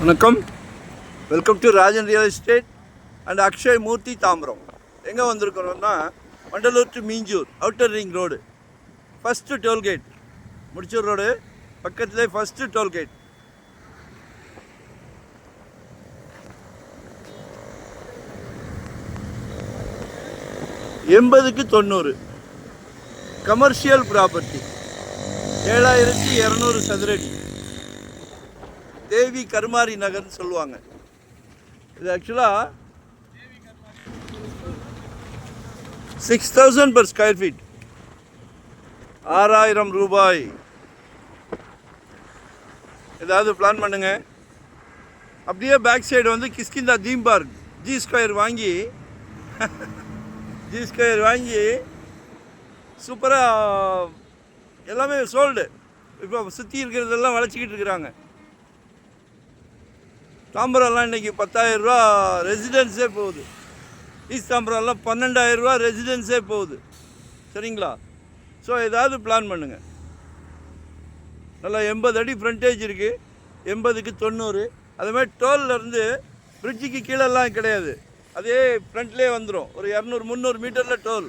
வணக்கம். Welcome to Rajan real estate and Akshay Murthy Tambaram. எங்கே வந்திருக்கிறோம்னா Vandalur to Minjur outer ring road, first tollgate. Mudichur road பக்கத்துலேயே ஃபஸ்ட்டு டோல்கேட். எண்பதுக்கு 90 கமர்ஷியல் ப்ராப்பர்ட்டி, 7200 சதுரடி. தேவி கருமாரி நகர்னு சொல்லுவாங்க. இது ஆக்சுவலாக 6000 per ஸ்கொயர் ஃபீட், 6000 ரூபாய். ஏதாவது பிளான் பண்ணுங்க. அப்படியே பேக் சைடு வந்து Kishkinda theme park G Square வாங்கி சூப்பராக எல்லாமே சோல்டு. இப்போ சுற்றி இருக்கிறதெல்லாம் வளைச்சிக்கிட்டு இருக்கிறாங்க. தாம்பரம்லாம் இன்றைக்கி 10,000 ரூபா ரெசிடென்ஸே போகுது. ஈஸ்ட் தாம்பரம்லாம் 12,000 ரூபா ரெசிடென்ஸே போகுது. சரிங்களா? ஸோ ஏதாவது பிளான் பண்ணுங்கள். நல்லா 80 அடி ஃப்ரண்டேஜ் இருக்குது, 80க்கு 90. அதுமாதிரி டோல்லேருந்து பிரிட்ஜுக்கு கீழெல்லாம் கிடையாது, அதே ஃப்ரண்ட்லேயே வந்துடும். ஒரு 200-300 மீட்டரில் டோல்.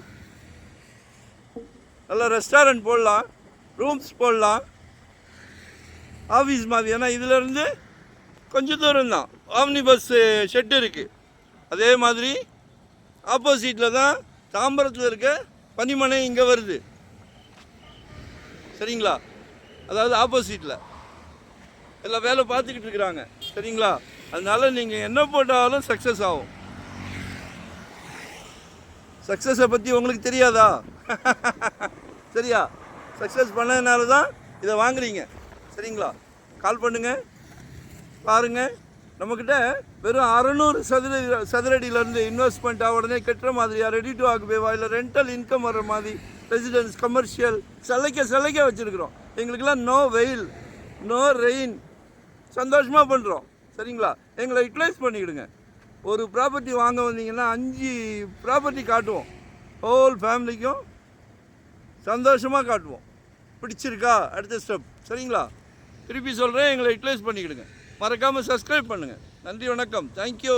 நல்லா ரெஸ்டாரண்ட் போடலாம், ரூம்ஸ் போடலாம், ஆஃபீஸ் மாதிரி. ஏன்னா இதிலேருந்து கொஞ்சம் தூரம் தான் ஆம்னி பஸ் ஷெட்டு இருக்குது. அதே மாதிரி ஆப்போசிட்டில் தான் தாம்பரத்தில் இருக்க பனிமனை இங்கே வருது. சரிங்களா? அதாவது ஆப்போசிட்டில் எல்லாம் வேலை பார்த்துக்கிட்டு இருக்கிறாங்க. சரிங்களா? அதனால நீங்கள் என்ன போட்டாலும் சக்ஸஸ் ஆகும். சக்ஸஸை பற்றி உங்களுக்கு தெரியாதா? சரியா? சக்ஸஸ் பண்ணதுனால தான் இதை வாங்குறீங்க. சரிங்களா? கால் பண்ணுங்கள், பாருங்கள். நம்மக்கிட்ட வெறும் 600 சதுரடியிலேருந்து இன்வெஸ்ட்மெண்ட்டாக உடனே கட்டுற மாதிரியா, ரெடி டு ஆக்குபேவா, இல்லை ரெண்டல் இன்கம் வர்ற மாதிரி ரெசிடென்ஸ், கமர்ஷியல் சிலைக்க வச்சுருக்குறோம். எங்களுக்கெல்லாம் நோ வெயில், நோ ரெயின், சந்தோஷமாக பண்ணுறோம். சரிங்களா? எங்களை யூட்டிலைஸ் பண்ணிக்கிடுங்க. ஒரு ப்ராப்பர்ட்டி வாங்க வந்தீங்கன்னா 5 ப்ராப்பர்ட்டி காட்டுவோம். ஹோல் ஃபேமிலிக்கும் சந்தோஷமாக காட்டுவோம். பிடிச்சிருக்கா? அடுத்த ஸ்டெப். சரிங்களா? திருப்பி சொல்கிறேன், எங்களை யூட்டிலைஸ் பண்ணிக்கிடுங்க. மறக்காமல் சப்ஸ்கிரைப் பண்ணுங்கள். நன்றி, வணக்கம், தேங்க்யூ.